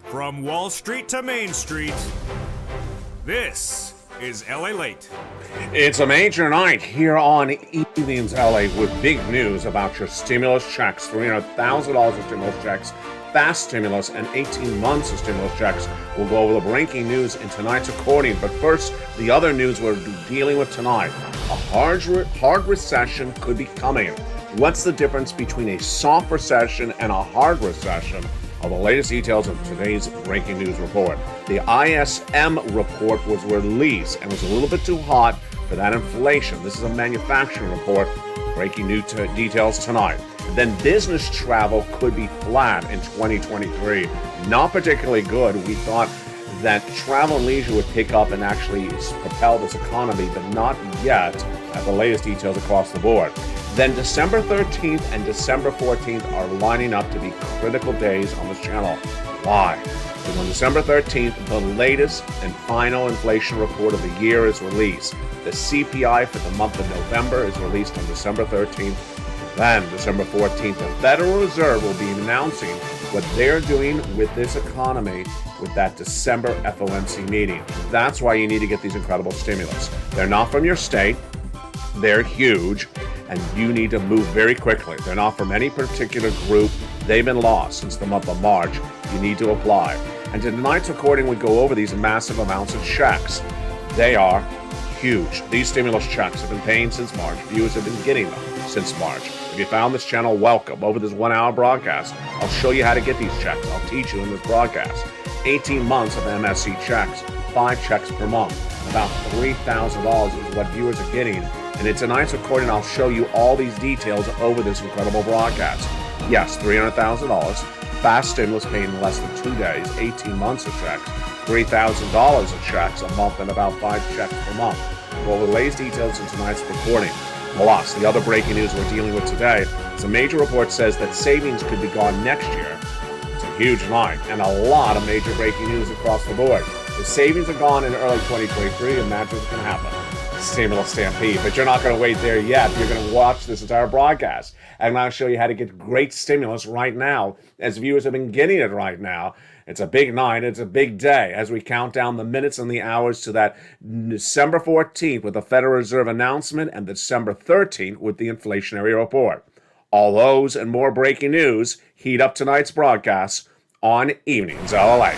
From Wall Street to Main Street, this is LA Late. It's a major night here on Evenings LA with big news about your stimulus checks. $300,000 of stimulus checks, fast stimulus, and 18 months of stimulus checks. We'll go over the breaking news in tonight's recording. But first, the other news we're dealing with tonight. A hard recession could be coming. What's the difference between a soft recession and a hard recession? All the latest details of today's breaking news report. The ISM report was released and was a little bit too hot for that inflation. This is a manufacturing report. Breaking new details tonight. Then business travel could be flat in 2023. Not particularly good. We thought that travel and leisure would pick up and actually propel this economy, but not yet at the latest details across the board. Then December 13th and December 14th are lining up to be critical days on this channel. Why? Because on December 13th, the latest and final inflation report of the year is released. The CPI for the month of November is released on December 13th. Then, December 14th, the Federal Reserve will be announcing what they're doing with this economy with that December FOMC meeting. That's why you need to get these incredible stimulus. They're not from your state. They're huge, and you need to move very quickly. They're not from any particular group. They've been lost since the month of March. You need to apply. And tonight's recording, we go over these massive amounts of checks. They are huge. These stimulus checks have been paying since March. Viewers have been getting them since March. If you found this channel, welcome. Over this 1 hour broadcast, I'll show you how to get these checks. I'll teach you in this broadcast. 18 months of MSC checks, 5 checks per month. About $3,000 is what viewers are getting. And in tonight's recording, I'll show you all these details over this incredible broadcast. Yes, $300,000. Fast stimulus paying in less than 2 days, 18 months of checks, $3,000 of checks a month, and about 5 checks per month. Well, the latest details in tonight's recording. Plus, the other breaking news we're dealing with today is a major report says that savings could be gone next year. It's a huge line, and a lot of major breaking news across the board. The savings are gone in early 2023, imagine what's going to happen. Stimulus stampede, but you're not going to wait there yet. You're going to watch this entire broadcast. I'm going to show you how to get great stimulus right now, as viewers have been getting it right now. It's a big night. It's a big day as we count down the minutes and the hours to that December 14th with the Federal Reserve announcement and December 13th with the inflationary report. All those and more breaking news heat up tonight's broadcast on Evenings LA.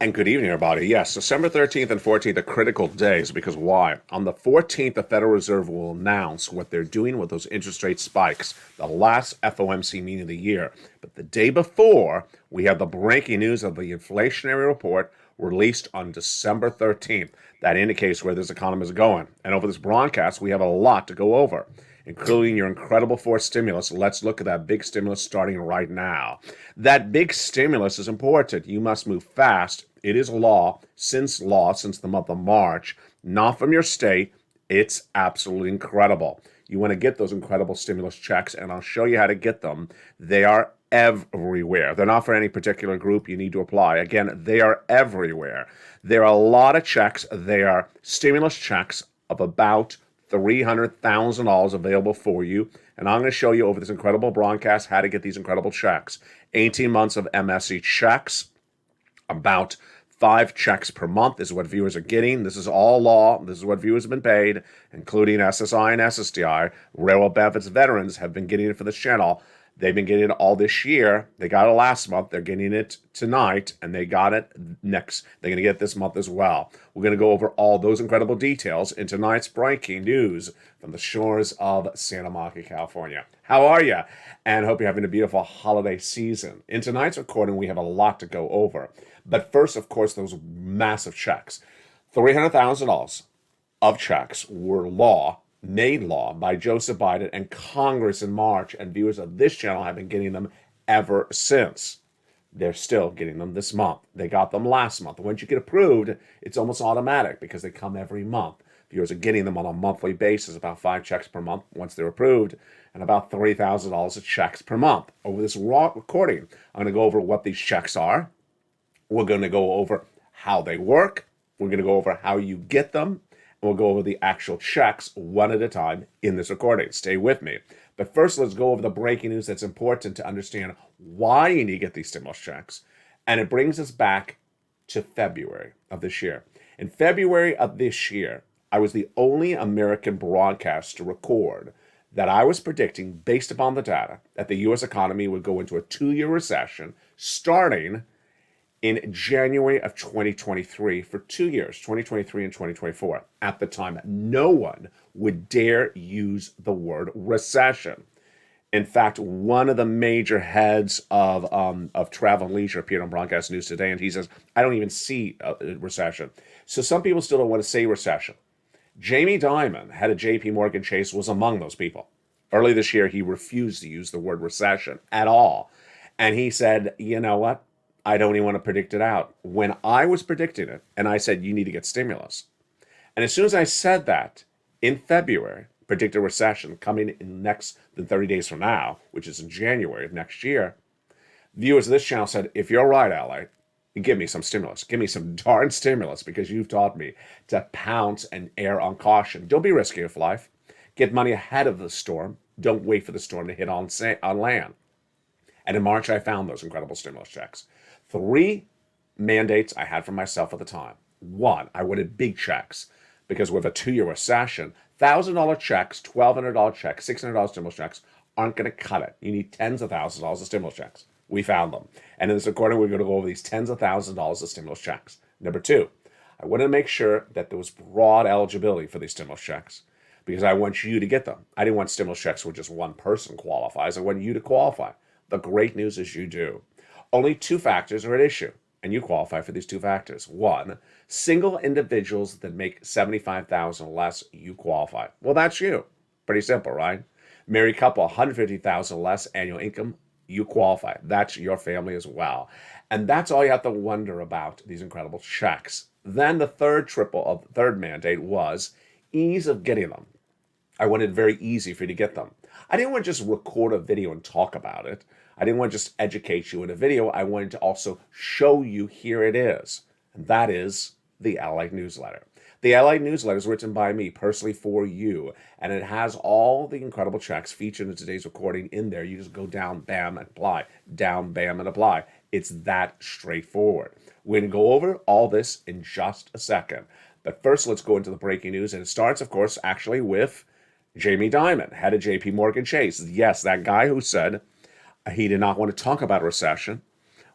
And good evening, everybody. Yes, December 13th and 14th are critical days because why? On the 14th, the Federal Reserve will announce what they're doing with those interest rate spikes, the last FOMC meeting of the year. But the day before, we have the breaking news of the inflationary report released on December 13th. That indicates where this economy is going. And over this broadcast, we have a lot to go over, including your incredible force stimulus. Let's look at that big stimulus starting right now. That big stimulus is important. You must move fast. It is law since the month of March. Not from your state. It's absolutely incredible. You want to get those incredible stimulus checks, and I'll show you how to get them. They are everywhere. They're not for any particular group. You need to apply. Again, they are everywhere. There are a lot of checks. They are stimulus checks of about $300,000 available for you. And I'm going to show you over this incredible broadcast how to get these incredible checks. 18 months of MSC checks, about 5 checks per month is what viewers are getting. This is all law. This is what viewers have been paid, including SSI and SSDI. Railroad benefits veterans have been getting it for this channel. They've been getting it all this year. They got it last month. They're getting it tonight, and they got it next. They're going to get it this month as well. We're going to go over all those incredible details in tonight's breaking news from the shores of Santa Monica, California. How are you? And hope you're having a beautiful holiday season. In tonight's recording, we have a lot to go over. But first, of course, those massive checks. $300,000 of checks were made law by Joseph Biden and Congress in March, and viewers of this channel have been getting them ever since. They're still getting them this month. They got them last month. Once you get approved, it's almost automatic because they come every month. Viewers are getting them on a monthly basis, about 5 checks per month once they're approved, and about $3,000 of checks per month. Over this raw recording, I'm going to go over what these checks are. We're going to go over how they work. We're going to go over how you get them. And we'll go over the actual checks one at a time in this recording. Stay with me. But first, let's go over the breaking news that's important to understand why you need to get these stimulus checks. And it brings us back to February of this year. In February of this year, I was the only American broadcast to record that I was predicting, based upon the data, that the U.S. economy would go into a 2-year recession starting in January of 2023 for 2 years, 2023 and 2024. At the time, no one would dare use the word recession. In fact, one of the major heads of travel and leisure appeared on Broadcast News Today, and he says, I don't even see a recession. So some people still don't want to say recession. Jamie Dimon, head of JP Morgan Chase, was among those people. Early this year, he refused to use the word recession at all. And he said, you know what? I don't even want to predict it out. When I was predicting it, and I said, you need to get stimulus. And as soon as I said that, in February, predict a recession coming in less than 30 days from now, which is in January of next year, viewers of this channel said, if you're right, Ally, give me some stimulus. Give me some darn stimulus, because you've taught me to pounce and err on caution. Don't be risky with life. Get money ahead of the storm. Don't wait for the storm to hit on land. And in March, I found those incredible stimulus checks. 3 mandates I had for myself at the time. 1, I wanted big checks, because with a 2-year recession, $1,000 checks, $1,200 checks, $600 stimulus checks aren't going to cut it. You need tens of thousands of dollars of stimulus checks. We found them. And in this recording, we're going to go over these tens of thousands of dollars of stimulus checks. Number 2, I wanted to make sure that there was broad eligibility for these stimulus checks, because I want you to get them. I didn't want stimulus checks where just one person qualifies. I want you to qualify. The great news is you do. Only 2 factors are at issue, and you qualify for these 2 factors. 1, single individuals that make $75,000 or less, you qualify. Well, that's you. Pretty simple, right? Married couple, $150,000 less annual income, you qualify. That's your family as well. And that's all you have to wonder about these incredible checks. Then the third mandate was ease of getting them. I wanted it very easy for you to get them. I didn't want to just record a video and talk about it. I didn't want to just educate you in a video. I wanted to also show you, here it is. And that is the Ally newsletter. The Ally newsletter is written by me personally for you, and it has all the incredible checks featured in today's recording in there. You just go down, bam, and apply. Down, bam, and apply. It's that straightforward. We're going to go over all this in just a second. But first, let's go into the breaking news, and it starts, of course, actually with Jamie Dimon, head of JP Morgan Chase. Yes, that guy who said he did not want to talk about a recession,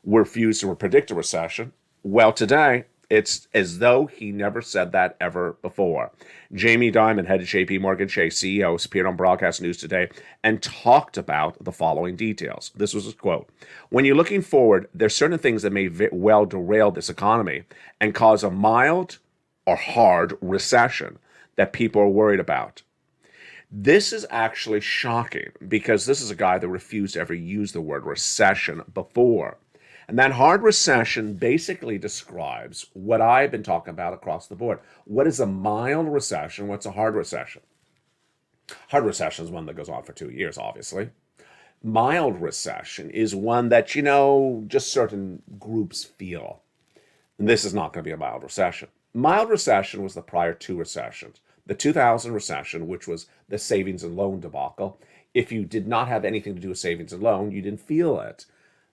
refused to predict a recession. Well, today, it's as though he never said that ever before. Jamie Dimon, head of JP Morgan Chase, CEO, appeared on Broadcast News Today and talked about the following details. This was his quote. When you're looking forward, there's certain things that may well derail this economy and cause a mild or hard recession that people are worried about. This is actually shocking, because this is a guy that refused to ever use the word recession before. And that hard recession basically describes what I've been talking about across the board. What is a mild recession? What's a hard recession? Hard recession is one that goes on for 2 years, obviously. Mild recession is one that, just certain groups feel. And this is not going to be a mild recession. Mild recession was the prior 2 recessions. The 2000 recession, which was the savings and loan debacle. If you did not have anything to do with savings and loan, you didn't feel it.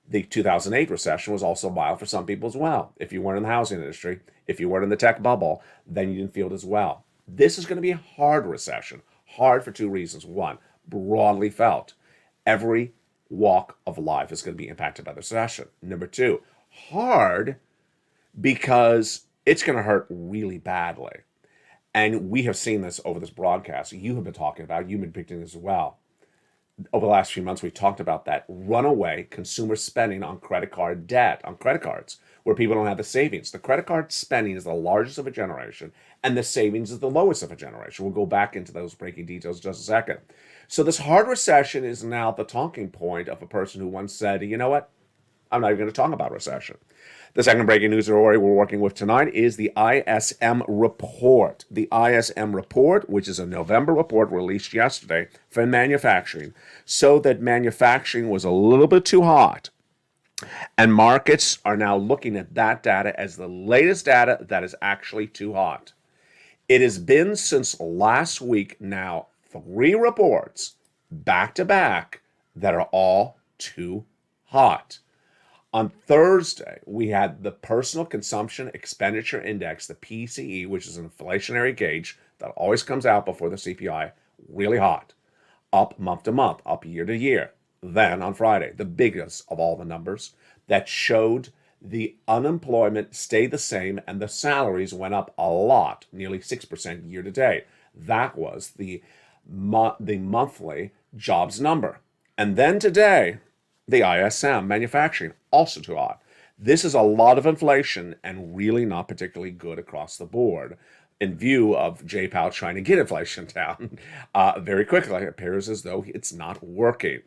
The 2008 recession was also mild for some people as well. If you weren't in the housing industry, if you weren't in the tech bubble, then you didn't feel it as well. This is going to be a hard recession. Hard for 2 reasons. 1, broadly felt. Every walk of life is going to be impacted by the recession. Number 2, hard because it's going to hurt really badly. And we have seen this over this broadcast. You have been talking about, you've been predicting this as well. over the last few months, we talked about that runaway consumer spending on credit card debt, on credit cards, where people don't have the savings. The credit card spending is the largest of a generation, and the savings is the lowest of a generation. We'll go back into those breaking details in just a second. So this hard recession is now the talking point of a person who once said, you know what? I'm not even going to talk about recession. The second breaking news story we're working with tonight is the ISM report. The ISM report, which is a November report released yesterday for manufacturing, so that manufacturing was a little bit too hot. And markets are now looking at that data as the latest data that is actually too hot. It has been since last week now 3 reports back to back that are all too hot. On Thursday, we had the Personal Consumption Expenditure Index, the PCE, which is an inflationary gauge that always comes out before the CPI, really hot, up month to month, up year to year. Then on Friday, the biggest of all the numbers that showed the unemployment stayed the same and the salaries went up a lot, nearly 6% year to date. That was the monthly jobs number. And then today, the ISM, manufacturing, also too hot. This is a lot of inflation and really not particularly good across the board in view of Jay Powell trying to get inflation down very quickly. It appears as though it's not working.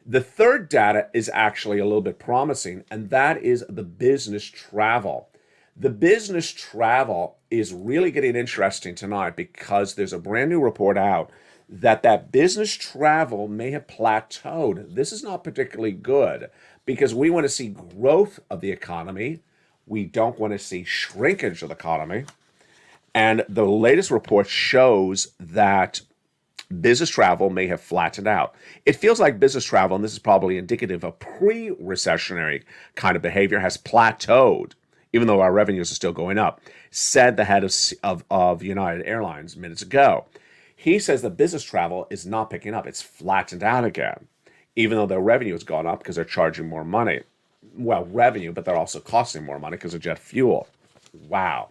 The third data is actually a little bit promising, and that is the business travel. The business travel is really getting interesting tonight because there's a brand new report out that business travel may have plateaued. This is not particularly good because we want to see growth of the economy. We don't want to see shrinkage of the economy. And the latest report shows that business travel may have flattened out. It feels like business travel, and this is probably indicative of pre-recessionary kind of behavior, has plateaued, even though our revenues are still going up, said the head of United Airlines minutes ago. He says that business travel is not picking up. It's flattened out again, even though their revenue has gone up because they're charging more money. Well, revenue, but they're also costing more money because of jet fuel. Wow.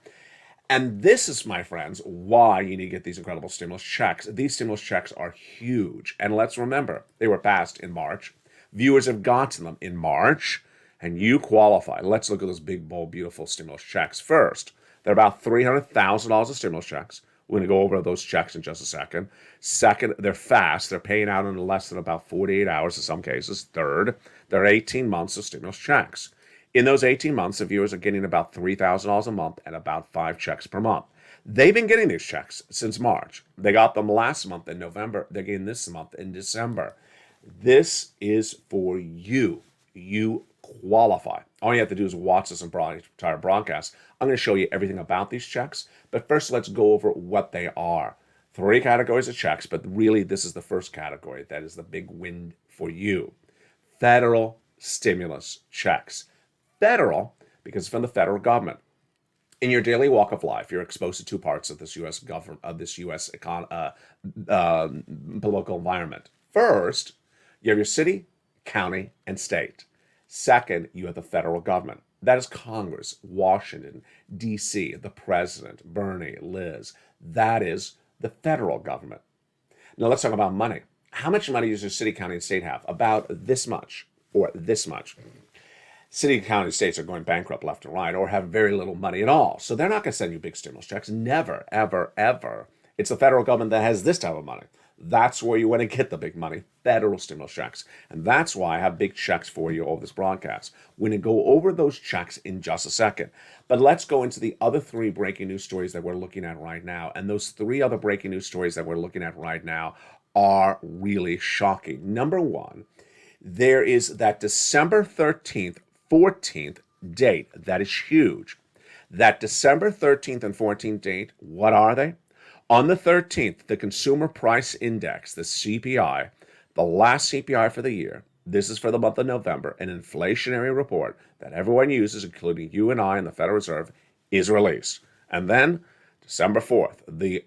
And this is, my friends, why you need to get these incredible stimulus checks. These stimulus checks are huge. And let's remember, they were passed in March. Viewers have gotten them in March, and you qualify. Let's look at those big, bold, beautiful stimulus checks first. They're about $300,000 of stimulus checks. We're going to go over those checks in just a second. Second, they're fast. They're paying out in less than about 48 hours in some cases. Third, they're 18 months of stimulus checks. In those 18 months, the viewers are getting about $3,000 a month and about 5 checks per month. They've been getting these checks since March. They got them last month in November. They're getting this month in December. This is for you. You qualify. All you have to do is watch this entire broadcast. I'm going to show you everything about these checks. But first, let's go over what they are. 3 categories of checks, but really this is the first category. That is the big win for you. Federal stimulus checks. Federal, because it's from the federal government. In your daily walk of life, you're exposed to 2 parts of this U.S. government, of this U.S. political environment. First, you have your city, county, and state. Second, you have the federal government. That is Congress, Washington, D.C., the president, Bernie, Liz. That is the federal government. Now let's talk about money. How much money does your city, county, and state have? About this much or this much. City, county, and states are going bankrupt left and right or have very little money at all. So they're not going to send you big stimulus checks. Never, ever, ever. It's the federal government that has this type of money. That's where you want to get the big money, federal stimulus checks. And that's why I have big checks for you over this broadcast. We're going to go over those checks in just a second. But let's go into the other 3 breaking news stories that we're looking at right now. And those 3 other breaking news stories that we're looking at right now are really shocking. Number 1, there is that December 13th, 14th date. That is huge. That December 13th and 14th date, what are they? On the 13th, the Consumer Price Index, the CPI, the last CPI for the year, this is for the month of November, an inflationary report that everyone uses, including you and I and the Federal Reserve, is released. And then December 4th, the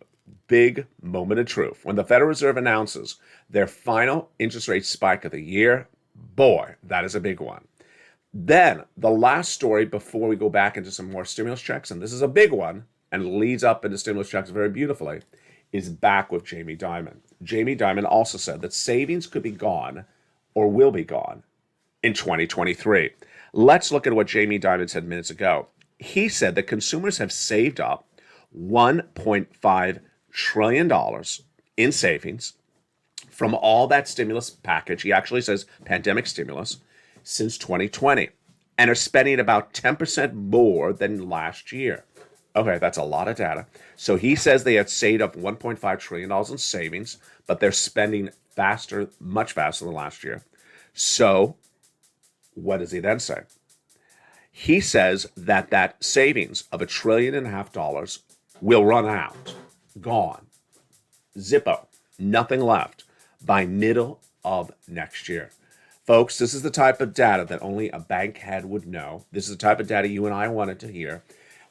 big moment of truth. When the Federal Reserve announces their final interest rate spike of the year, boy, that is a big one. Then the last story before we go back into some more stimulus checks, and this is a big one, and leads up into stimulus checks very beautifully, is back with Jamie Dimon. Jamie Dimon also said that savings could be gone or will be gone in 2023. Let's look at what Jamie Dimon said minutes ago. He said that consumers have saved up $1.5 trillion in savings from all that stimulus package. He actually says pandemic stimulus since 2020 and are spending about 10% more than last year. Okay, that's a lot of data. So he says they had saved up $1.5 trillion in savings, but they're spending faster, much faster than last year. So what does he then say? He says that that savings of $1.5 trillion will run out, gone, zippo, nothing left by middle of next year. Folks, this is the type of data that only a bank head would know. This is the type of data you and I wanted to hear.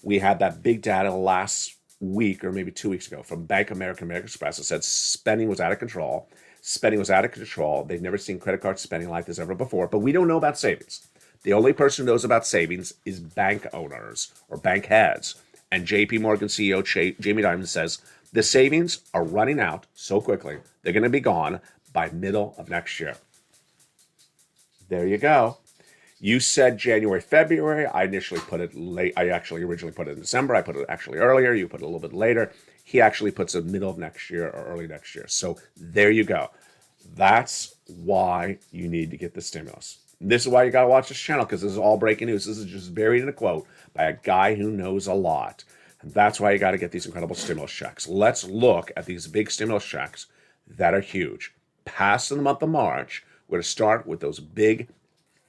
We had that big data last week or maybe 2 weeks ago from Bank of America, American Express that said spending was out of control. Spending was out of control. They've never seen credit card spending like this ever before, but we don't know about savings. The only person who knows about savings is bank owners or bank heads. And JP Morgan CEO Jamie Dimon says the savings are running out so quickly, they're going to be gone by middle of next year. There you go. You said January, February. I initially put it late. I actually originally put it in December. I put it actually earlier. You put it a little bit later. He actually puts it middle of next year or early next year. So there you go. That's why you need to get the stimulus. This is why you got to watch this channel, because this is all breaking news. This is just buried in a quote by a guy who knows a lot. And that's why you got to get these incredible stimulus checks. Let's look at these big stimulus checks that are huge. Past in the month of March, we're going to start with those big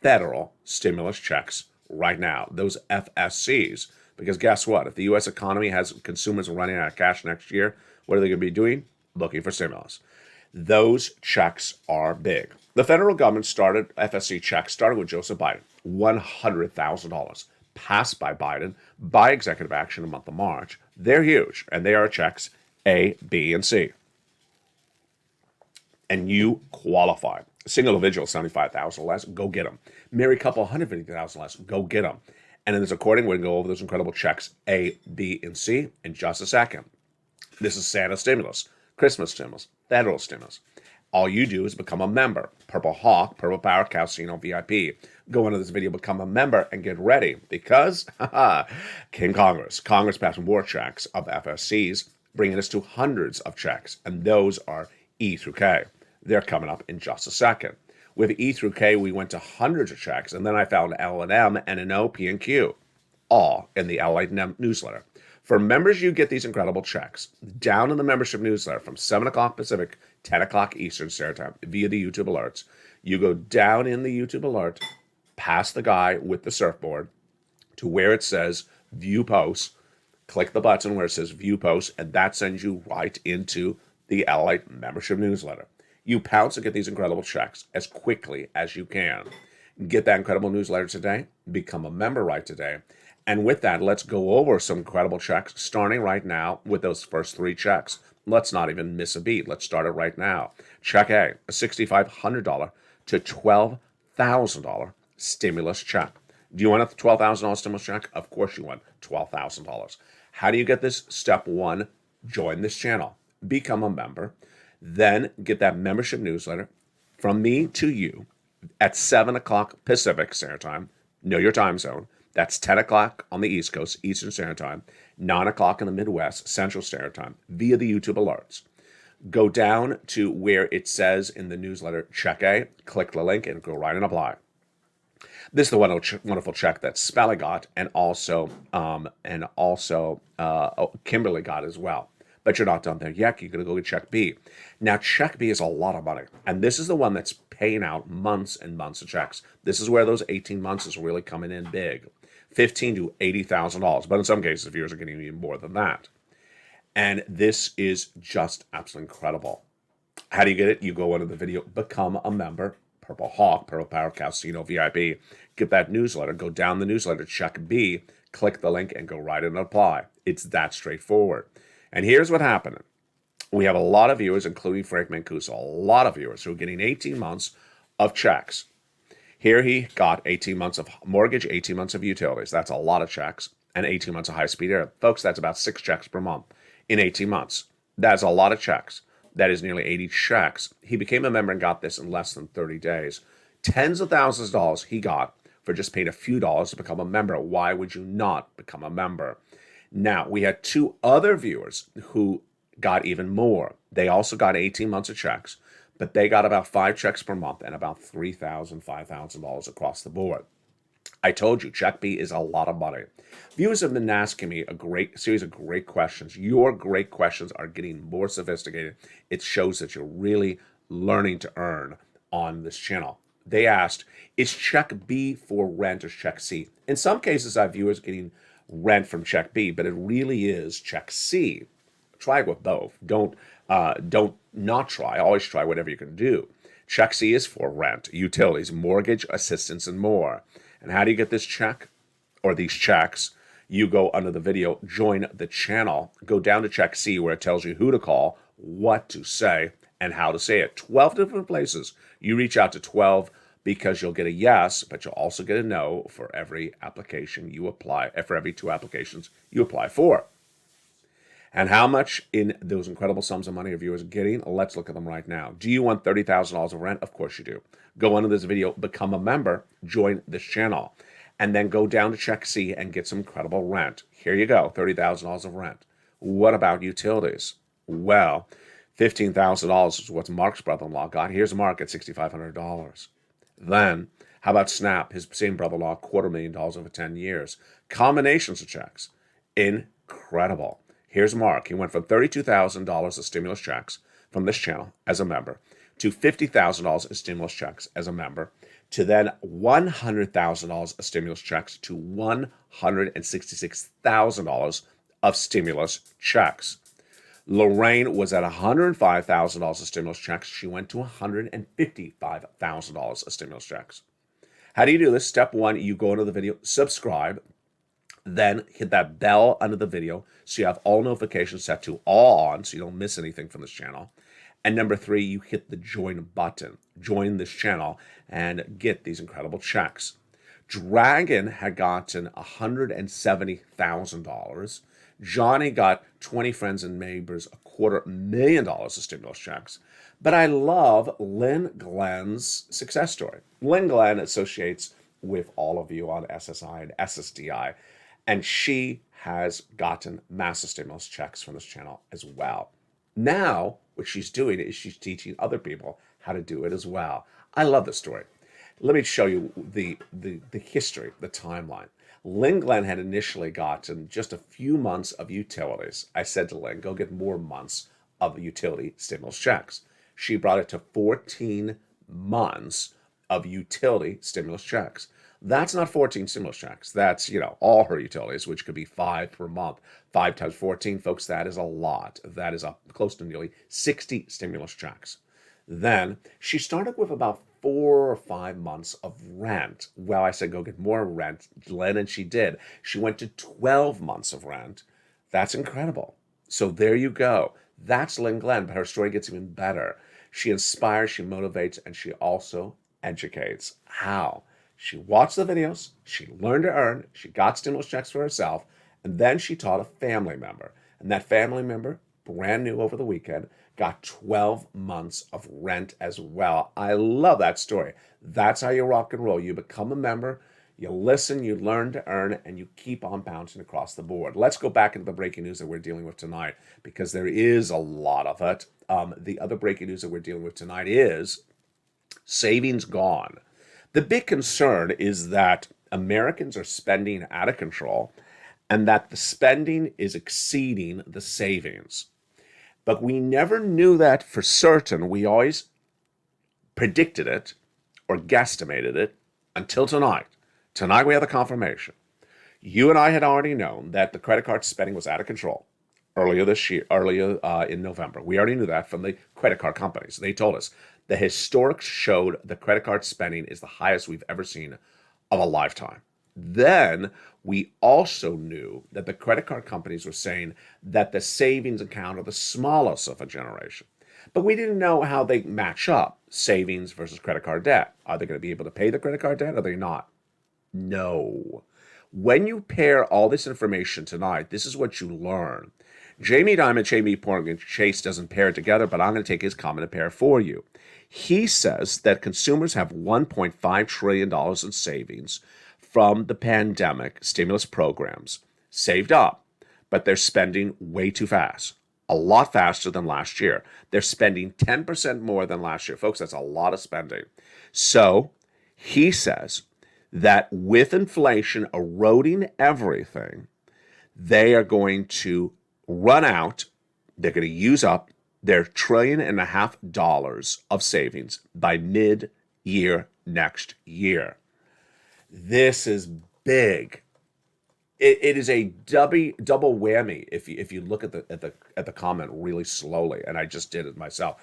federal stimulus checks right now, those FSCs. Because guess what? If the U.S. economy has consumers running out of cash next year, what are they going to be doing? Looking for stimulus. Those checks are big. The federal government started FSC checks, started with Joseph Biden, $100,000, passed by Biden by executive action in the month of March. They're huge, and they are checks A, B, and C. And you qualify. Single individual, $75,000 less, go get them. Married couple, $150,000 less, go get them. And in this recording, we're going to go over those incredible checks A, B, and C in just a second. This is Santa stimulus, Christmas stimulus, federal stimulus. All you do is become a member. Purple Hawk, Purple Power, Casino VIP. Go into this video, become a member, and get ready because, Congress passed more checks of FSCs, bringing us to hundreds of checks, and those are E through K. They're coming up in just a second. With E through K, we went to hundreds of checks, and then I found L and M, N and O, P and Q, all in the LA newsletter. For members, you get these incredible checks down in the membership newsletter from 7 o'clock Pacific, 10 o'clock Eastern Standard Time via the YouTube alerts. You go down in the YouTube alert, past the guy with the surfboard to where it says View Posts. Click the button where it says View Posts, and that sends you right into the LA membership newsletter. You pounce and get these incredible checks as quickly as you can. Get that incredible newsletter today. Become a member right today. And with that, let's go over some incredible checks, starting right now with those first 3 checks. Let's not even miss a beat. Let's start it right now. Check A, a $6,500 to $12,000 stimulus check. Do you want a $12,000 stimulus check? Of course you want $12,000. How do you get this? Step 1, join this channel. Become a member. Then get that membership newsletter from me to you at 7 o'clock Pacific Standard Time. Know your time zone. That's 10 o'clock on the East Coast, Eastern Standard Time, 9 o'clock in the Midwest, Central Standard Time, via the YouTube alerts. Go down to where it says in the newsletter, Check A, click the link, and go right and apply. This is the wonderful check that Spelly got, and also Kimberly got as well. But you're not done there yet. You're going to go get check B. Now, check B is a lot of money, and this is the one that's paying out months and months of checks. This is where those 18 months is really coming in big. $15,000 to $80,000, but in some cases, viewers are getting even more than that. And this is just absolutely incredible. How do you get it? You go into the video, become a member, Purple Hawk, Purple Power, Casino VIP. Get that newsletter, go down the newsletter, check B, click the link, and go right in and apply. It's that straightforward. And here's what happened. We have a lot of viewers, including Frank Mancuso, a lot of viewers who are getting 18 months of checks. Here he got 18 months of mortgage, 18 months of utilities. That's a lot of checks, and 18 months of high-speed air. Folks, that's about 6 checks per month in 18 months. That's a lot of checks. That is nearly 80 checks. He became a member and got this in less than 30 days. Tens of thousands of dollars he got for just paying a few dollars to become a member. Why would you not become a member? Now, we had two other viewers who got even more. They also got 18 months of checks, but they got about 5 checks per month and about $3,000, $5,000 across the board. I told you, Check B is a lot of money. Viewers have been asking me a great series of great questions. Your great questions are getting more sophisticated. It shows that you're really learning to earn on this channel. They asked, is Check B for rent or Check C? In some cases, I have viewers getting rent from Check B, but it really is Check C. Try it with both. Don't not try. Always try whatever you can do. Check C is for rent, utilities, mortgage assistance, and more. And how do you get this check or these checks? You go under the video, join the channel, go down to Check C where it tells you who to call, what to say, and how to say it. 12 different places. You reach out to 12 because you'll get a yes, but you'll also get a no for every application you apply, for every 2 applications you apply for. And how much in those incredible sums of money are viewers getting? Let's look at them right now. Do you want $30,000 of rent? Of course you do. Go under this video, become a member, join this channel, and then go down to Check C and get some incredible rent. Here you go, $30,000 of rent. What about utilities? Well, $15,000 is what Mark's brother-in-law got. Here's Mark at $6,500. Then, how about SNAP? His same brother-in-law, $250,000 over 10 years. Combinations of checks. Incredible. Here's Mark. He went from $32,000 of stimulus checks from this channel as a member to $50,000 of stimulus checks as a member to then $100,000 of stimulus checks to $166,000 of stimulus checks. Lorraine was at $105,000 of stimulus checks. She went to $155,000 of stimulus checks. How do you do this? Step 1, you go into the video, subscribe, then hit that bell under the video so you have all notifications set to all on so you don't miss anything from this channel. And number 3, you hit the join button. Join this channel and get these incredible checks. Dragon had gotten $170,000. Johnny got 20 friends and neighbors, $250,000 of stimulus checks. But I love Lynn Glenn's success story. Lynn Glenn associates with all of you on SSI and SSDI, and she has gotten massive stimulus checks from this channel as well. Now, what she's doing is she's teaching other people how to do it as well. I love this story. Let me show you the history, the timeline. Lynn Glenn had initially gotten just a few months of utilities. I said to Lynn, go get more months of utility stimulus checks. She brought it to 14 months of utility stimulus checks. That's not 14 stimulus checks. That's, all her utilities, which could be 5 per month. 5 times 14, folks, that is a lot. That is close to nearly 60 stimulus checks. Then she started with about 4 or 5 months of rent. Well, I said, go get more rent, Lynn, and she did. She went to 12 months of rent. That's incredible. So there you go. That's Lynn Glenn, but her story gets even better. She inspires, she motivates, and she also educates. How? She watched the videos, she learned to earn, she got stimulus checks for herself, and then she taught a family member. And that family member, brand new over the weekend, got 12 months of rent as well. I love that story. That's how you rock and roll. You become a member, you listen, you learn to earn, and you keep on bouncing across the board. Let's go back into the breaking news that we're dealing with tonight, because there is a lot of it. The other breaking news that we're dealing with tonight is savings gone. The big concern is that Americans are spending out of control and that the spending is exceeding the savings. But we never knew that for certain. We always predicted it or guesstimated it until tonight. Tonight we have the confirmation. You and I had already known that the credit card spending was out of control earlier this year, in November. We already knew that from the credit card companies. They told us the historics showed the credit card spending is the highest we've ever seen of a lifetime. Then we also knew that the credit card companies were saying that the savings account are the smallest of a generation. But we didn't know how they match up, savings versus credit card debt. Are they going to be able to pay the credit card debt? Or are they not? No. When you pair all this information tonight, this is what you learn. Jamie Dimon, Jamie Morgan Chase doesn't pair it together, but I'm going to take his comment and pair it for you. He says that consumers have $1.5 trillion in savings from the pandemic stimulus programs saved up, but they're spending way too fast. A lot faster than last year. They're spending 10% more than last year. Folks, that's a lot of spending. So he says that with inflation eroding everything, they are going to run out, they're going to use up their $1.5 trillion of savings by mid-year next year. This is big. It is a double whammy if you look at the comment really slowly, and I just did it myself.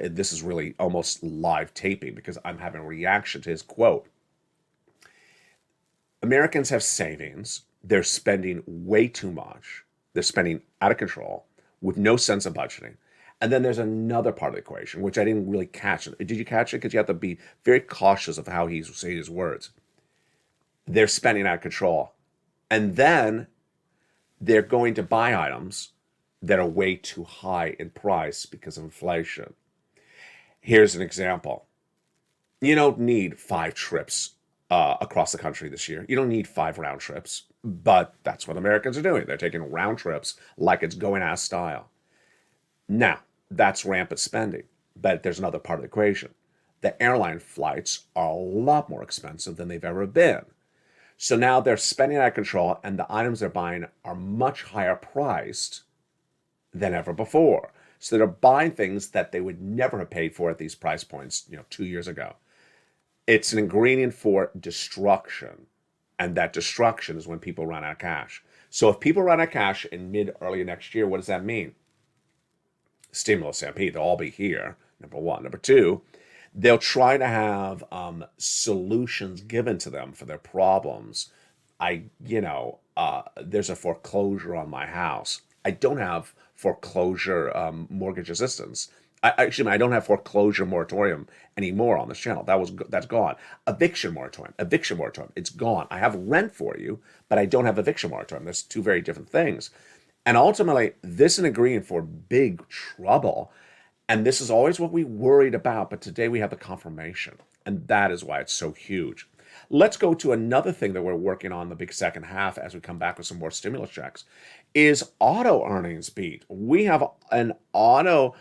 This is really almost live taping because I'm having a reaction to his quote. Americans have savings. They're spending way too much. They're spending out of control with no sense of budgeting. And then there's another part of the equation, which I didn't really catch. Did you catch it? Because you have to be very cautious of how he's saying his words. They're spending out of control. And then they're going to buy items that are way too high in price because of inflation. Here's an example. You don't need 5 trips across the country this year. You don't need 5 round trips, but that's what Americans are doing. They're taking round trips like it's going out of style. Now, that's rampant spending, but there's another part of the equation. The airline flights are a lot more expensive than they've ever been. So now they're spending out of control, and the items they're buying are much higher priced than ever before. So they're buying things that they would never have paid for at these price points, 2 years ago. It's an ingredient for destruction, and that destruction is when people run out of cash. So if people run out of cash in early next year, what does that mean? Stimulus MP, they'll all be here, number one. Number two, they'll try to have solutions given to them for their problems. There's a foreclosure on my house. I don't have foreclosure mortgage assistance. I don't have foreclosure moratorium anymore on this channel. That's gone. Eviction moratorium. It's gone. I have rent for you, but I don't have eviction moratorium. There's two very different things. And ultimately, this is an ingredient for big trouble. And this is always what we worried about, but today we have the confirmation. And that is why it's so huge. Let's go to another thing that we're working on the big second half as we come back with some more stimulus checks, is auto earnings beat. We have an auto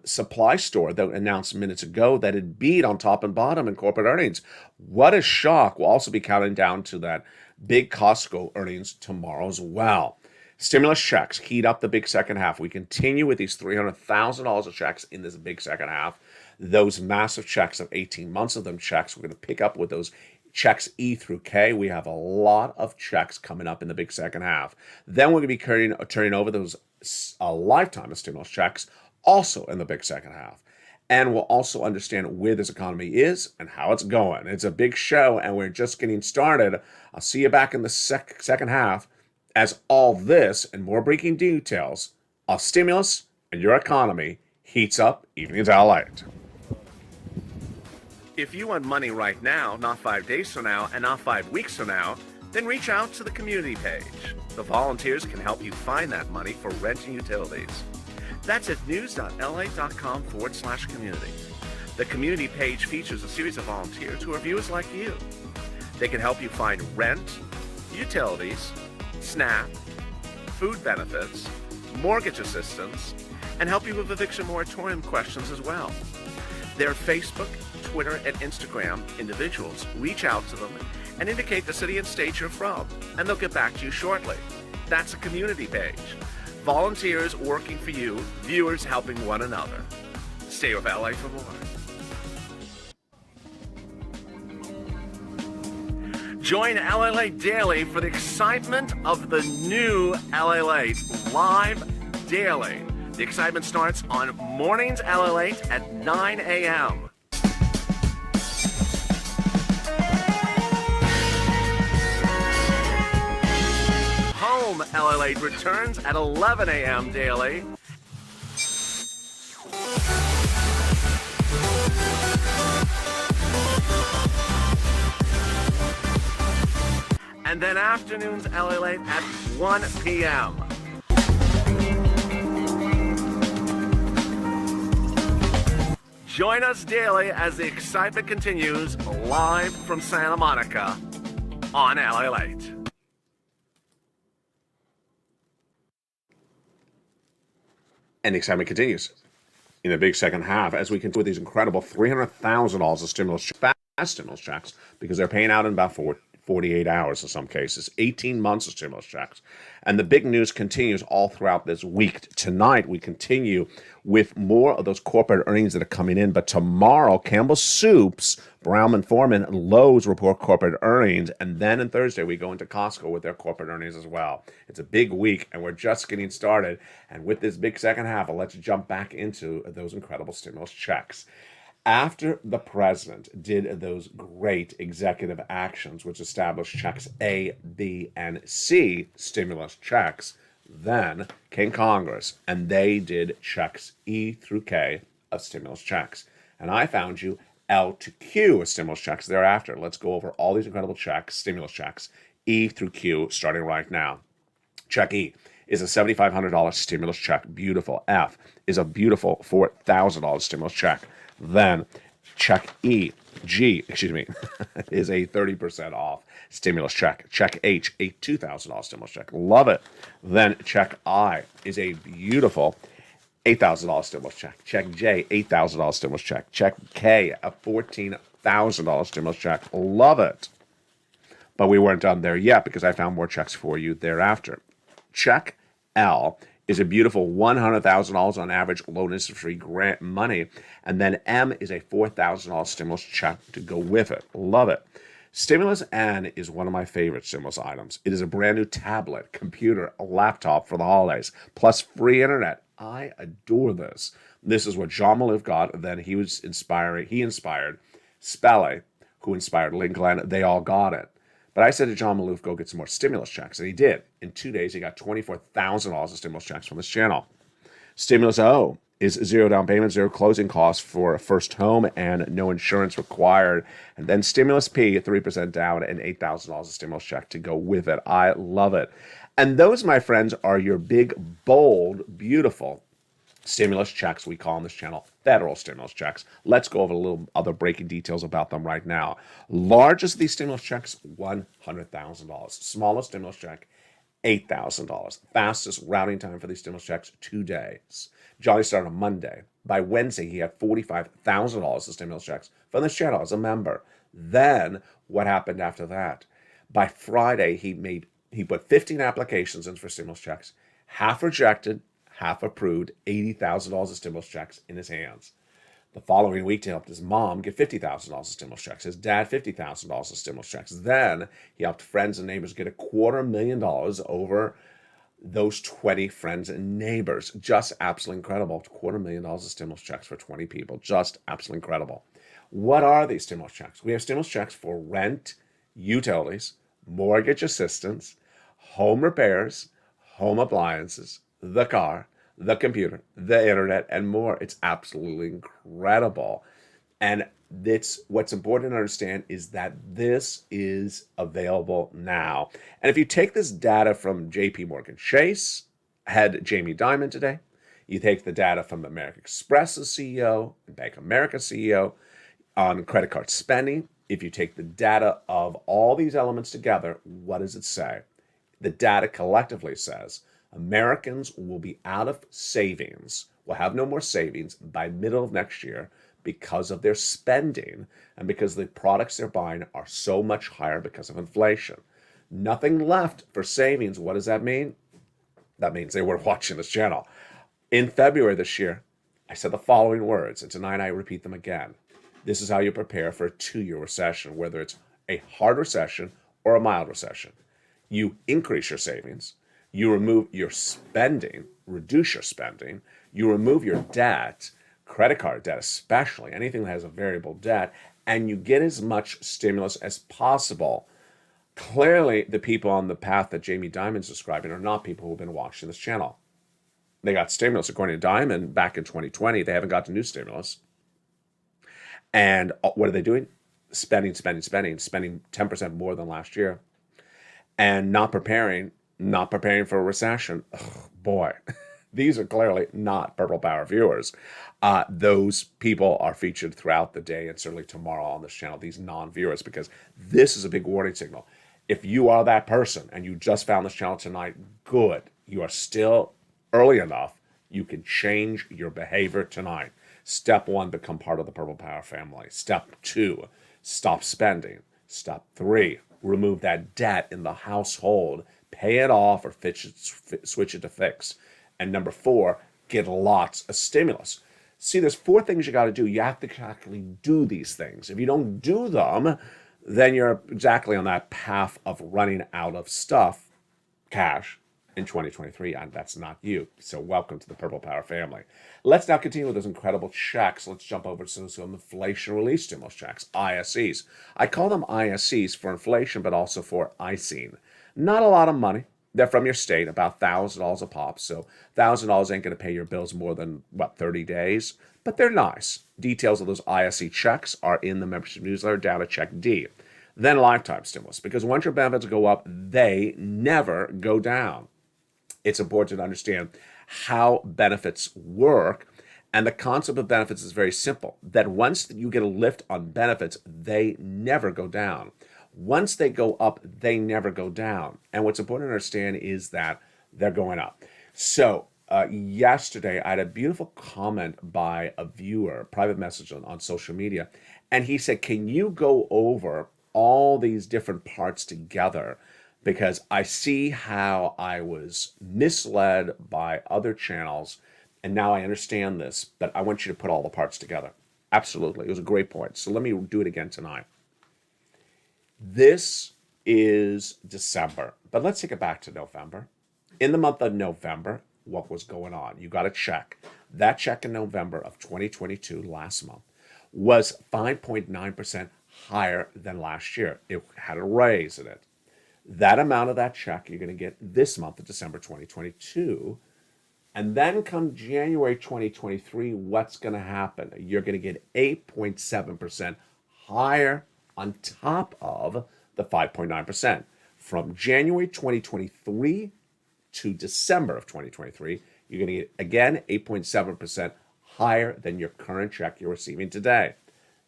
supply store that announced minutes ago that it beat on top and bottom in corporate earnings. What a shock. We'll also be counting down to that big Costco earnings tomorrow as well. Stimulus checks heat up the big second half. We continue with these $300,000 of checks in this big second half. Those massive checks of 18 months of them checks, we're going to pick up with those checks E through K. We have a lot of checks coming up in the big second half. Then we're going to be turning over those a lifetime of stimulus checks also in the big second half. And we'll also understand where this economy is and how it's going. It's a big show, and we're just getting started. I'll see you back in the second half as all this and more breaking details of stimulus and your economy heats up evenings out late. If you want money right now, not 5 days from now, and not 5 weeks from now, then reach out to the community page. The volunteers can help you find that money for rent and utilities. That's at news.la.com/community. The community page features a series of volunteers who are viewers like you. They can help you find rent, utilities, SNAP, food benefits, mortgage assistance, and help you with eviction moratorium questions as well. Their Facebook, Twitter, and Instagram individuals reach out to them and indicate the city and state you're from, and they'll get back to you shortly. That's a community page. Volunteers working for you, viewers helping one another. Stay with LA for more. Join LA Late Daily for the excitement of the new LA Late live daily. The excitement starts on mornings LA Late at 9 a.m. Home LA Late returns at 11 a.m. daily. And then afternoons LA Late at 1 p.m. Join us daily as the excitement continues live from Santa Monica on LA Late. And the excitement continues in the big second half as we continue with these incredible $300,000 of stimulus, fast stimulus checks, because they're paying out in about 48 hours in some cases, 18 months of stimulus checks. And the big news continues all throughout this week. Tonight, we continue with more of those corporate earnings that are coming in. But tomorrow, Campbell Soup's, Brown & Forman, Lowe's report corporate earnings. And then on Thursday, we go into Costco with their corporate earnings as well. It's a big week, and we're just getting started. And with this big second half, let's jump back into those incredible stimulus checks. After the president did those great executive actions, which established checks A, B, and C stimulus checks, then came Congress, and they did checks E through K of stimulus checks. And I found you L to Q of stimulus checks thereafter. Let's go over all these incredible checks, stimulus checks, E through Q, starting right now. Check E is a $7,500 stimulus check. Beautiful. F is a beautiful $4,000 stimulus check. Then check G is a 30% off stimulus check. Check H, a $2,000 stimulus check. Love it. Then check I is a beautiful $8,000 stimulus check. Check J, $8,000 stimulus check. Check K, a $14,000 stimulus check. Love it. But we weren't done there yet because I found more checks for you thereafter. Check L is a beautiful $100,000 on average loan interest-free grant money. And then M is a $4,000 stimulus check to go with it. Love it. Stimulus N is one of my favorite stimulus items. It is a brand new tablet, computer, a laptop for the holidays, plus free internet. I adore this. This is what Jean Malouf got. Then he inspired Spelle, who inspired Lincoln. They all got it. But I said to Jean Malouf, go get some more stimulus checks. And he did. In 2 days, he got $24,000 of stimulus checks from this channel. Stimulus O is zero down payment, zero closing costs for a first home, and no insurance required. And then Stimulus P, 3% down, and $8,000 of stimulus check to go with it. I love it. And those, my friends, are your big, bold, beautiful stimulus checks. We call on this channel federal stimulus checks. Let's go over a little other breaking details about them right now. Largest of these stimulus checks, $100,000. Smallest stimulus check, $8,000. Fastest routing time for these stimulus checks, 2 days. Johnny started on Monday. By Wednesday, he had $45,000 of stimulus checks from this channel as a member. Then what happened after that? By Friday, he put 15 applications in for stimulus checks, half rejected, half approved, $80,000 of stimulus checks in his hands. The following week, he helped his mom get $50,000 of stimulus checks, his dad $50,000 of stimulus checks. Then he helped friends and neighbors get $250,000 over those 20 friends and neighbors. Just absolutely incredible. $250,000 of stimulus checks for 20 people. Just absolutely incredible. What are these stimulus checks? We have stimulus checks for rent, utilities, mortgage assistance, home repairs, home appliances, the car, the computer, the internet, and more. It's absolutely incredible. And what's important to understand is that this is available now. And if you take this data from JP Morgan Chase, had Jamie Dimon today, you take the data from American Express's CEO and Bank of America CEO on credit card spending, if you take the data of all these elements together, what does it say? The data collectively says Americans will be out of savings, will have no more savings by middle of next year because of their spending and because the products they're buying are so much higher because of inflation. Nothing left for savings. What does that mean? That means they were watching this channel. In February this year, I said the following words, and tonight I repeat them again. This is how you prepare for a 2-year recession, whether it's a hard recession or a mild recession. You increase your savings, you remove your spending, reduce your spending, you remove your debt, credit card debt especially, anything that has a variable debt, and you get as much stimulus as possible. Clearly, the people on the path that Jamie Dimon's describing are not people who've been watching this channel. They got stimulus, according to Dimon, back in 2020. They haven't gotten new stimulus. And what are they doing? Spending 10% more than last year. And not preparing for a recession. Oh, boy, These are clearly not Purple Power viewers. Those people are featured throughout the day and certainly tomorrow on this channel, these non-viewers, because this is a big warning signal. If you are that person and you just found this channel tonight, good. You are still early enough. You can change your behavior tonight. Step 1, become part of the Purple Power family. Step 2, stop spending. Step 3, remove that debt in the household. Pay it off or switch it to fixed. And number 4, get lots of stimulus. See, there's 4 things you got to do. You have to actually do these things. If you don't do them, then you're exactly on that path of running out of stuff, cash, in 2023, and that's not you. So welcome to the Purple Power family. Let's now continue with those incredible checks. Let's jump over to some inflation relief stimulus checks, ISEs. I call them ISEs for inflation, but also for icing. Not a lot of money. They're from your state, about $1,000 a pop. So $1,000 ain't going to pay your bills more than, 30 days? But they're nice. Details of those ISE checks are in the membership newsletter down at Check D. Then lifetime stimulus, because once your benefits go up, they never go down. It's important to understand how benefits work. And the concept of benefits is very simple, that once you get a lift on benefits, they never go down. Once they go up, they never go down. And what's important to understand is that they're going up. So yesterday, I had a beautiful comment by a viewer, private message on social media, and he said, can you go over all these different parts together? Because I see how I was misled by other channels, and now I understand this, but I want you to put all the parts together. Absolutely. It was a great point. So let me do it again tonight. This is December, but let's take it back to November. In the month of November, what was going on? You got a check. That check in November of 2022, last month, was 5.9% higher than last year. It had a raise in it. That amount of that check you're going to get this month of December 2022. And then come January 2023, what's going to happen? You're going to get 8.7% higher on top of the 5.9%. From January 2023 to December of 2023, you're going to get, again, 8.7% higher than your current check you're receiving today.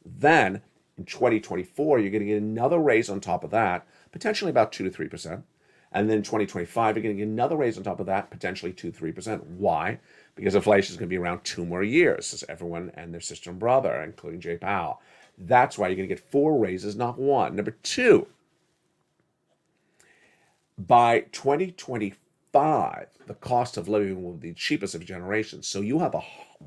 Then in 2024, you're going to get another raise on top of that, potentially about 2 to 3%. And then 2025, you're going to get another raise on top of that, potentially 2 to 3%. Why? Because inflation is going to be around 2 more years, as everyone and their sister and brother, including Jay Powell. That's why you're going to get 4 raises, not 1. Number 2, by 2025, the cost of living will be the cheapest of a generation. So you have the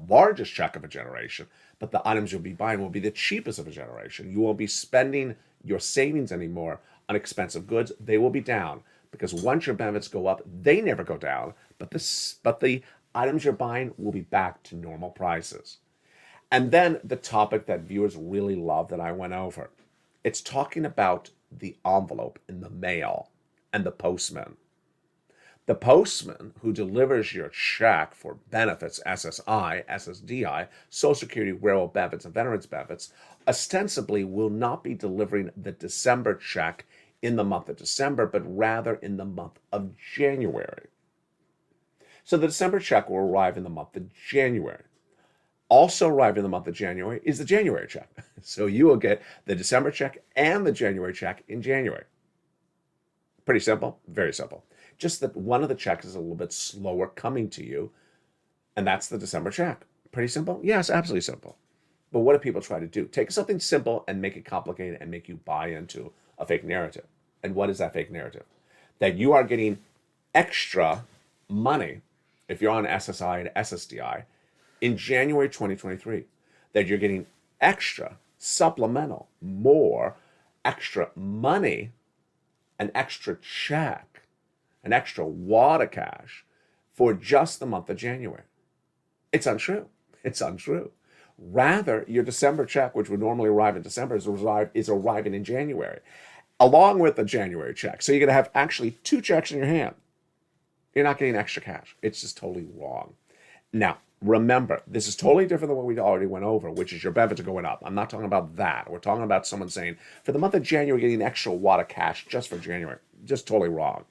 largest check of a generation, but the items you'll be buying will be the cheapest of a generation. You won't be spending your savings anymore on expensive goods. They will be down, because once your benefits go up, they never go down, but the items you're buying will be back to normal prices. And then the topic that viewers really love that I went over. It's talking about the envelope in the mail and the postman. The postman who delivers your check for benefits, SSI, SSDI, Social Security, railroad benefits, and veterans benefits, ostensibly will not be delivering the December check in the month of December, but rather in the month of January. So the December check will arrive in the month of January. Also arriving in the month of January is the January check. So you will get the December check and the January check in January. Pretty simple, very simple. Just that one of the checks is a little bit slower coming to you, and that's the December check. Pretty simple? Yes, absolutely simple. But what do people try to do? Take something simple and make it complicated and make you buy into a fake narrative. And what is that fake narrative? That you are getting extra money if you're on SSI and SSDI in January 2023. That you're getting extra, supplemental, more extra money, an extra check, an extra wad of cash for just the month of January. It's untrue. It's untrue. Rather, your December check, which would normally arrive in December, is arriving in January, along with the January check. So you're going to have actually 2 checks in your hand. You're not getting extra cash. It's just totally wrong. Now, remember, this is totally different than what we already went over, which is your benefits are going up. I'm not talking about that. We're talking about someone saying, for the month of January, getting an extra wad of cash just for January. Just totally wrong.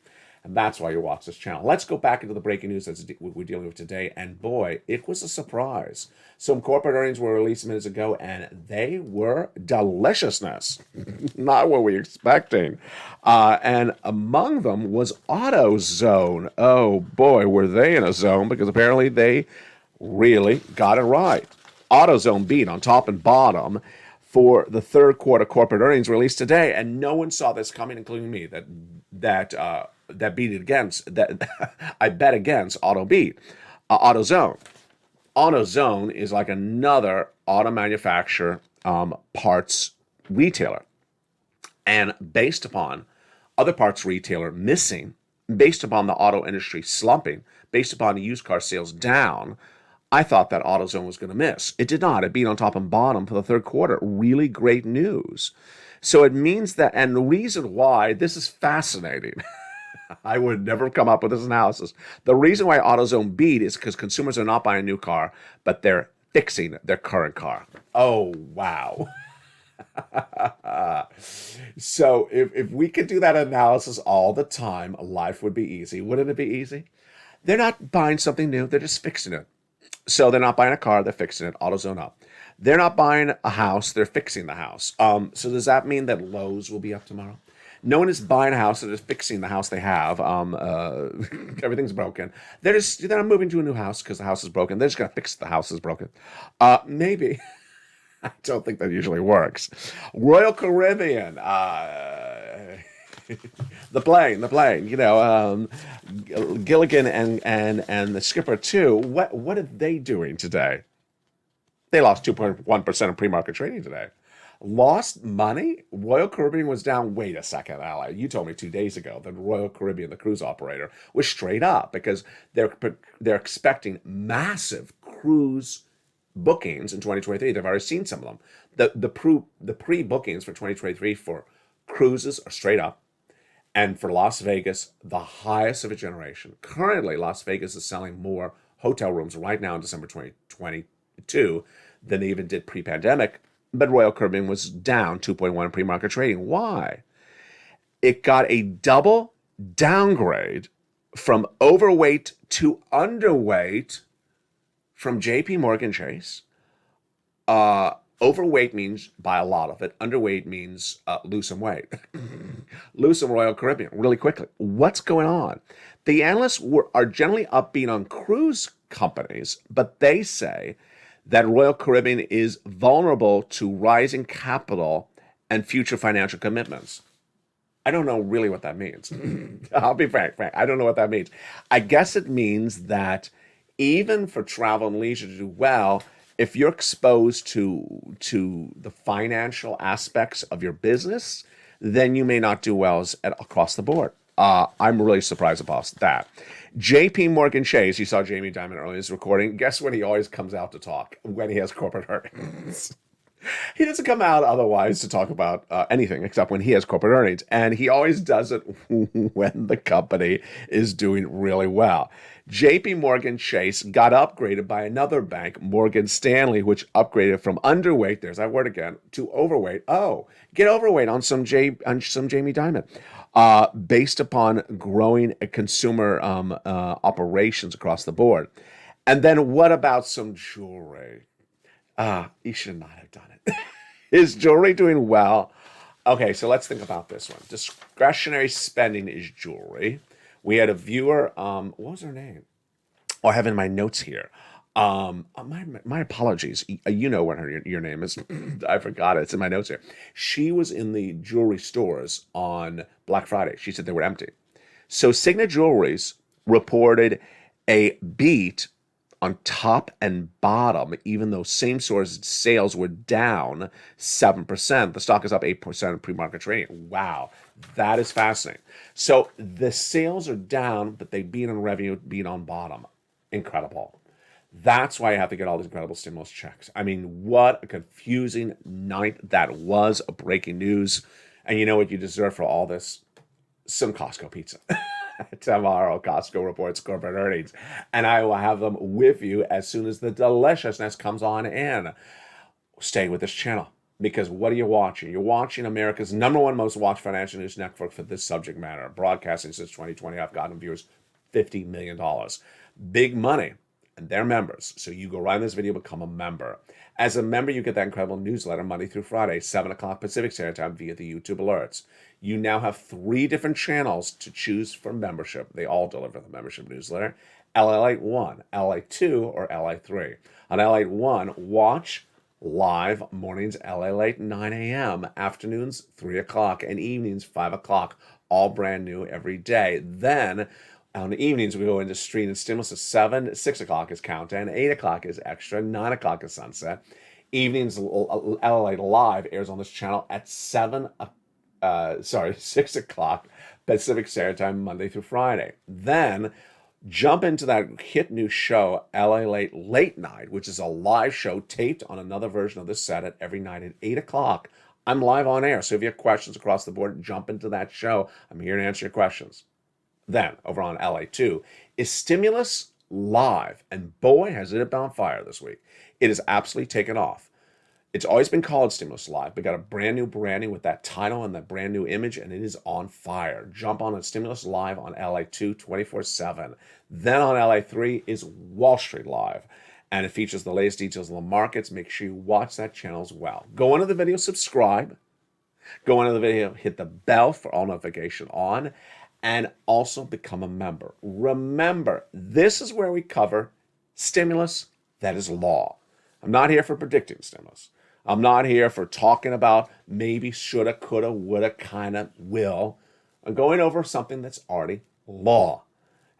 And that's why you watch this channel. Let's go back into the breaking news that we're dealing with today. And boy, it was a surprise. Some corporate earnings were released minutes ago, and they were deliciousness. Not what we were expecting. And among them was AutoZone. Oh boy, were they in a zone, because apparently they really got it right. AutoZone beat on top and bottom for the third quarter corporate earnings released today, and no one saw this coming, including me. That beat it against that. I bet against AutoZone. AutoZone is like another auto manufacturer parts retailer, and based upon other parts retailer missing, based upon the auto industry slumping, based upon the used car sales down, I thought that AutoZone was going to miss. It did not. It beat on top and bottom for the third quarter. Really great news. So it means that, and the reason why this is fascinating, I would never come up with this analysis. The reason why AutoZone beat is because consumers are not buying a new car, but they're fixing their current car. Oh, wow. So if we could do that analysis all the time, life would be easy. Wouldn't it be easy? They're not buying something new. They're just fixing it. So they're not buying a car, they're fixing it. AutoZone up. They're not buying a house, they're fixing the house. So does that mean that Lowe's will be up tomorrow? No one is buying a house, they're just fixing the house they have. Everything's broken. They're not moving to a new house because the house is broken. They're just going to fix the house is broken. Maybe. I don't think that usually works. Royal Caribbean. The plane, Gilligan and the skipper too. What are they doing today? They lost 2.1% of pre-market trading today. Lost money? Royal Caribbean was down. Wait a second, Ally. You told me 2 days ago that Royal Caribbean, the cruise operator, was straight up because they're expecting massive cruise bookings in 2023. They've already seen some of them. The pre-bookings for 2023 for cruises are straight up. And for Las Vegas, the highest of a generation. Currently, Las Vegas is selling more hotel rooms right now in December 2022 than they even did pre-pandemic. But Royal Caribbean was down 2.1 in pre-market trading. Why? It got a double downgrade from overweight to underweight from JP Morgan Chase. Overweight means buy a lot of it. Underweight means lose some weight. Lose some Royal Caribbean really quickly. What's going on? The analysts are generally upbeat on cruise companies, but they say that Royal Caribbean is vulnerable to rising capital and future financial commitments. I don't know really what that means. I'll be frank. I don't know what that means. I guess it means that even for travel and leisure to do well, if you're exposed to the financial aspects of your business, then you may not do well across the board. I'm really surprised about that. JP Morgan Chase, you saw Jamie Dimon earlier in his recording. Guess when he always comes out to talk? When he has corporate earnings. He doesn't come out otherwise to talk about anything except when he has corporate earnings. And he always does it when the company is doing really well. JP Morgan Chase got upgraded by another bank, Morgan Stanley, which upgraded from underweight, there's that word again, to overweight. Oh, get overweight on some Jamie Dimon. Based upon growing consumer operations across the board. And then what about some jewelry? He should not have done it. Is jewelry doing well? Okay, so let's think about this one. Discretionary spending is jewelry. We had a viewer, what was her name? Oh, I have in my notes here. My apologies. You know what your name is. I forgot it. It's in my notes here. She was in the jewelry stores on Black Friday. She said they were empty. So Signet Jewelries reported a beat on top and bottom, even though same source sales were down 7%. The stock is up 8% in pre-market trading. Wow, that is fascinating. So the sales are down, but they beat on revenue, beat on bottom. Incredible. That's why I have to get all these incredible stimulus checks. I mean, what a confusing night that was, a breaking news. And you know what you deserve for all this? Some Costco pizza. Tomorrow, Costco reports corporate earnings, and I will have them with you as soon as the deliciousness comes on in. Stay with this channel. Because what are you watching? You're watching America's #1 most watched financial news network for this subject matter. Broadcasting since 2020, I've gotten viewers $50 million. Big money, and they're members. So you go right in this video, become a member. As a member, you get that incredible newsletter Monday through Friday, 7 o'clock Pacific Standard Time via the YouTube alerts. You now have 3 different channels to choose for membership. They all deliver the membership newsletter. LA 1, LA 2, or LA 3. On LA 1, watch live mornings LA Late 9 a.m., afternoons 3 o'clock, and evenings 5 o'clock. All brand new every day. Then on the evenings, we go into Street and Stimulus at 7. 6 o'clock is Countdown. 8 o'clock is Extra. 9 o'clock is Sunset. Evenings, LA Live airs on this channel at 6 o'clock Pacific Standard Time, Monday through Friday. Then jump into that hit new show, LA Late Late Night, which is a live show taped on another version of this set at every night at 8 o'clock. I'm live on air, so if you have questions across the board, jump into that show. I'm here to answer your questions. Then, over on LA 2, is Stimulus live, and boy, has it been on fire this week. It has absolutely taken off. It's always been called Stimulus Live, but got a brand new branding with that title and that brand new image, and it is on fire. Jump on Stimulus Live on LA 2 24/7. Then on LA 3 is Wall Street Live, and it features the latest details on the markets. Make sure you watch that channel as well. Go into the video, subscribe. Go into the video, hit the bell for all notification on, and also become a member. Remember, this is where we cover stimulus that is law. I'm not here for predicting stimulus. I'm not here for talking about maybe, shoulda, coulda, woulda, kinda, will. I'm going over something that's already law.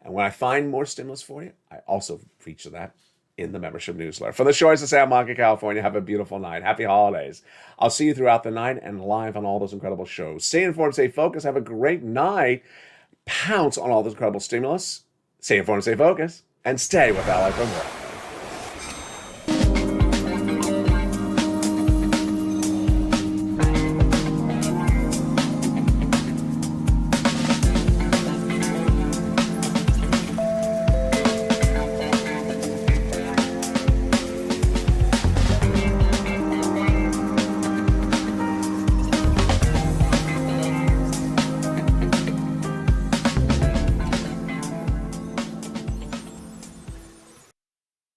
And when I find more stimulus for you, I also feature that in the membership newsletter. From the shores of Santa Monica, California, have a beautiful night. Happy holidays. I'll see you throughout the night and live on all those incredible shows. Stay informed, stay focused. Have a great night. Pounce on all this incredible stimulus. Stay informed, stay focused. And stay with Ally for more.